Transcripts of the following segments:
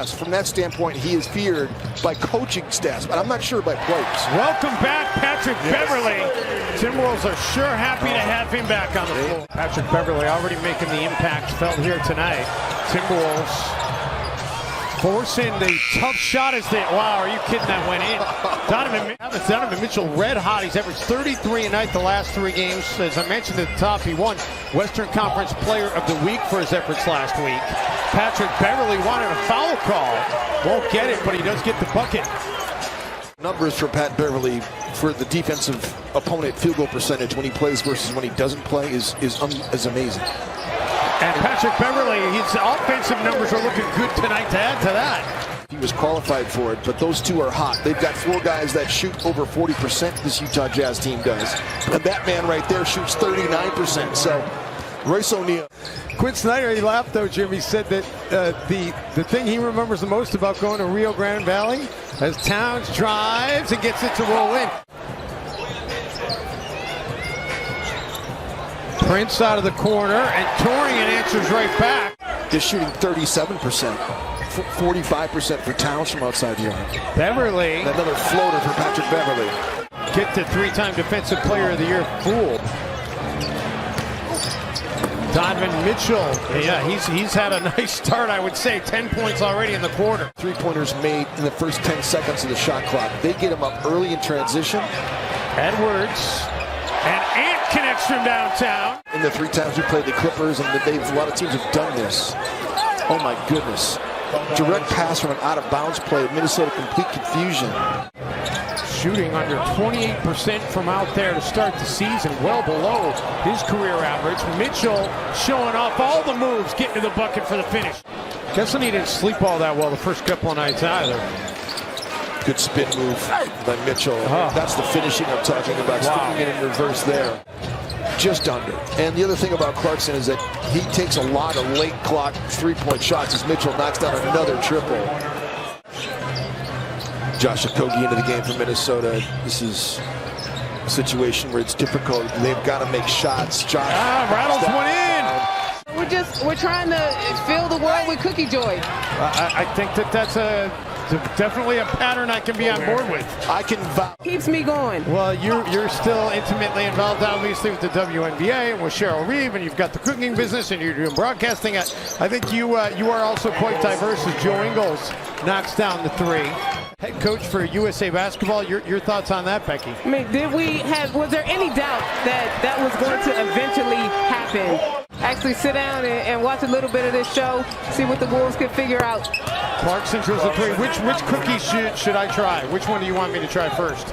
yes, from that standpoint, he is feared by coaching staffs, but I'm not sure by players. Welcome back, Patrick Beverly. Timberwolves are sure happy to have him back on the floor. Patrick Beverly already making the impact felt here tonight. Timberwolves forcing the tough shot as they, wow, are you kidding, that went in. Donovan Mitchell red hot. He's averaged 33 a night the last 3 games. As I mentioned at the top, he won Western Conference Player of the Week for his efforts last week. Patrick Beverly wanted a foul call. Won't get it, but he does get the bucket. Numbers for Pat Beverly for the defensive opponent field goal percentage when he plays versus when he doesn't play is amazing. And Patrick Beverly, his offensive numbers are looking good tonight to add to that. He was qualified for it, but those two are hot. They've got 4 guys that shoot over 40%, this Utah Jazz team does. And that man right there shoots 39%. So Royce O'Neal. Quinn Snyder, he laughed though, Jim. He said that the thing he remembers the most about going to Rio Grande Valley as Towns drives and gets it to roll in. Prince out of the corner, and Torian answers right back. They're shooting 37%, 45% for Towns from outside the arc. Beverly. Another floater for Patrick Beverly. Get the 3-time Defensive Player of the Year fool. Donovan Mitchell, yeah, he's had a nice start, I would say. 10 points already in the quarter. 3-pointers made in the first 10 seconds of the shot clock. They get him up early in transition. Edwards. And Ant connects from downtown. In the 3 times we played the Clippers, and a lot of teams have done this. Oh my goodness. Direct pass from an out-of-bounds play. Minnesota complete confusion. Shooting under 28% from out there to start the season, well below his career average. Mitchell showing off all the moves, getting to the bucket for the finish. Guessing he didn't sleep all that well the first couple of nights either. Good spin move by Mitchell. That's the finishing I'm talking about. Wow. Sticking it in reverse there. Just under. And the other thing about Clarkson is that he takes a lot of late clock 3-point shots as Mitchell knocks down another triple. Josh Okogie into the game for Minnesota. This is a situation where it's difficult. They've got to make shots. Josh rattles one in. We're trying to fill the world with cookie joy. I think that's definitely a pattern I can be on board with. I can vouch. Keeps me going. Well, you're still intimately involved, obviously, with the WNBA and with Cheryl Reeve, and you've got the cooking business, and you're doing broadcasting. I think you are also quite diverse as Joe Ingles knocks down the 3. Head coach for USA Basketball, your thoughts on that, Becky? I mean, was there any doubt that was going to eventually happen? Actually sit down and watch a little bit of this show, see what the Wolves could figure out. Clarkson drills a 3. Which cookies should I try? Which one do you want me to try first?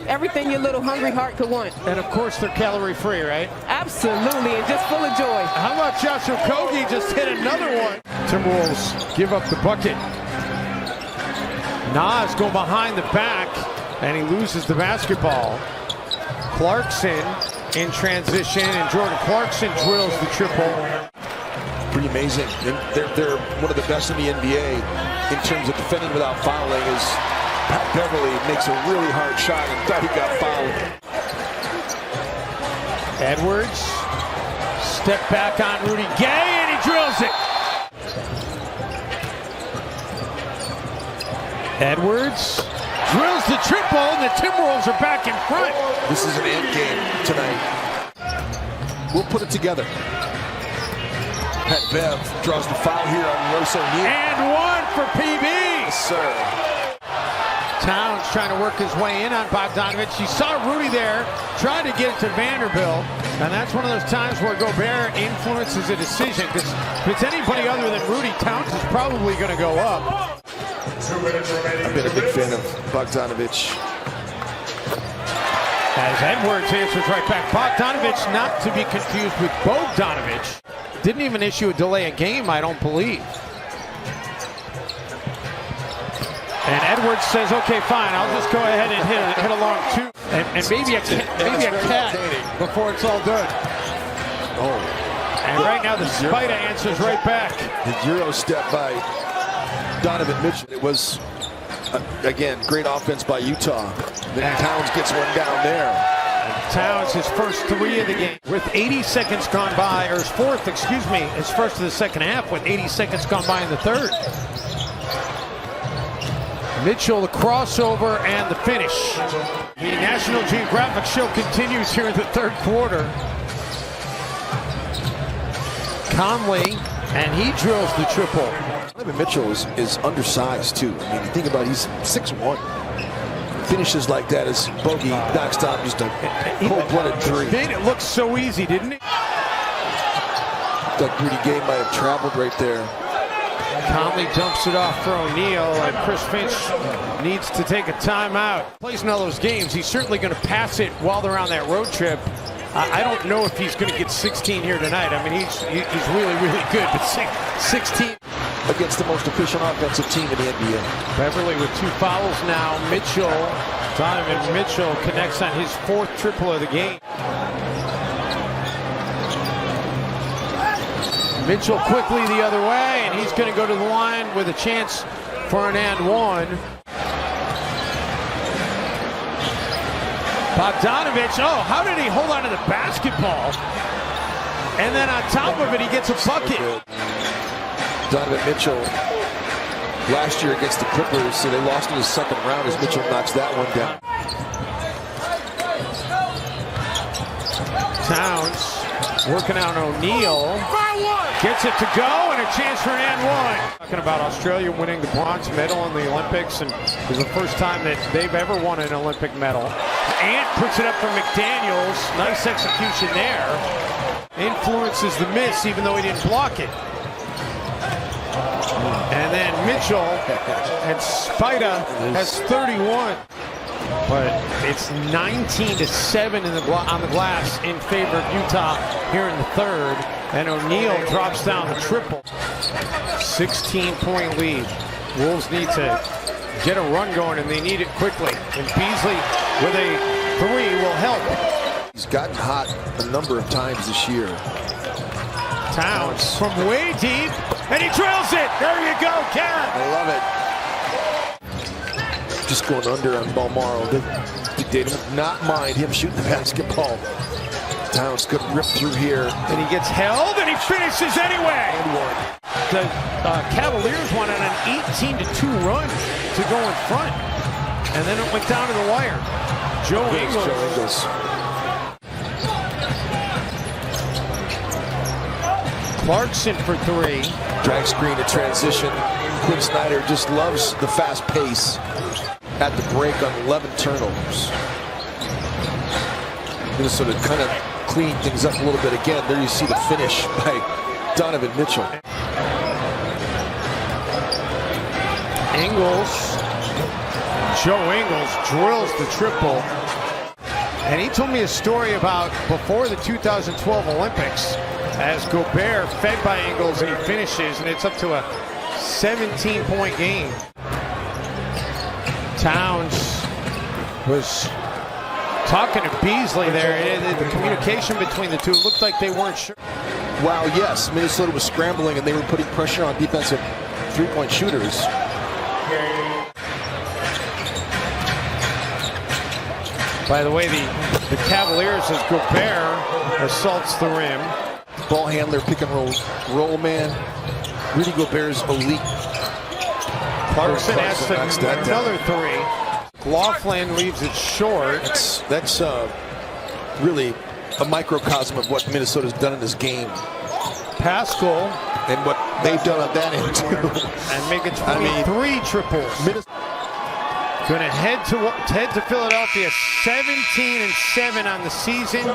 Everything your little hungry heart could want. And of course they're calorie free, right? Absolutely, and just full of joy. How about Josh Okogie just hit another one? Timberwolves give up the bucket. Nas going behind the back, and he loses the basketball. Clarkson in transition, and Jordan Clarkson drills the triple. Pretty amazing. They're one of the best in the NBA in terms of defending without fouling. As Pat Beverly makes a really hard shot and thought he got fouled. Edwards, step back on Rudy Gay, and he drills it. Edwards drills the triple, and the Timberwolves are back in front. This is an end game tonight. We'll put it together. Pat Bev draws the foul here on Royce O'Neal. And 1 for PB. Yes, sir. Towns trying to work his way in on Bogdanovich. You saw Rudy there, tried to get it to Vanderbilt, and that's one of those times where Gobert influences a decision, because if it's anybody other than Rudy, Towns is probably going to go up. I've been a big fan of Bogdanovich. As Edwards answers right back. Bogdanovich, not to be confused with Bogdanovich. Didn't even issue a delay of game, I don't believe. And Edwards says, okay, fine, I'll just go ahead and hit along 2. And maybe a cat before it's all done. Oh. And right now the Spider answers right back. The Euro step by Donovan Mitchell. It was, again, great offense by Utah. Then Towns gets one down there. And Towns, his first 3 of the game. With 80 seconds gone by, or his first of the second half with 80 seconds gone by in the third. Mitchell, the crossover, and the finish. The National Geographic show continues here in the third quarter. Conley, and he drills the triple. Donovan Mitchell is undersized, too. I mean, you think about it, he's 6'1". Finishes like that as Bogey knocks down just a cold-blooded three. Made it look so easy, didn't it? That Rudy Gay might have traveled right there. Conley dumps it off for O'Neal, and Chris Finch needs to take a timeout. Plays in all those games. He's certainly going to pass it while they're on that road trip. I don't know if he's going to get 16 here tonight. I mean, he's really, really good, but 16 against the most efficient offensive team in the NBA. Beverly with 2 fouls now. Donovan Mitchell connects on his 4th triple of the game. Mitchell quickly the other way, and he's going to go to the line with a chance for an and one. Bogdanovich, oh, how did he hold on to the basketball? And then on top of it, he gets a bucket. Donovan Mitchell, last year against the Clippers, so they lost in the second round as Mitchell knocks that one down. Towns working on O'Neal. Gets it to go, and a chance for an and one. Talking about Australia winning the bronze medal in the Olympics, and it was the first time that they've ever won an Olympic medal. Ant puts it up for McDaniels. Nice execution there. Influences the miss, even though he didn't block it. And then Mitchell and Spida has 31. But it's 19-7 on the glass in favor of Utah here in the third. And O'Neal drops down the triple. 16-point lead. Wolves need to get a run going, and they need it quickly. And Beasley with a 3 will help. He's gotten hot a number of times this year. Towns from way deep, and he drills it. There you go, Ken. I love it. Just going under on Balmaro. They did not mind him shooting the basketball. Towns could rip through here. And he gets held, and he finishes anyway. And one. The Cavaliers went on an 18-2 run to go in front. And then it went down to the wire. Joe Ingles. Clarkson for 3. Drag screen to transition. Quinn Snyder just loves the fast pace at the break on 11 turnovers. Minnesota kind of cleaned things up a little bit again. There you see the finish by Donovan Mitchell. Joe Ingles drills the triple. And he told me a story about before the 2012 Olympics as Gobert fed by Ingles and he finishes, and it's up to a 17-point game. Towns was talking to Beasley there. The communication between the two looked like they weren't sure. Wow, yes, Minnesota was scrambling and they were putting pressure on defensive three-point shooters. By the way, the Cavaliers, as Gobert assaults the rim. Ball handler, pick and roll man. Rudy Gobert's elite. Clarkson has another 3. Laughlin leaves it short. That's really a microcosm of what Minnesota's done in this game. Pascal. And what they've done on that end, too. And making 23 triples. Going to head to Philadelphia, 17-7 on the season.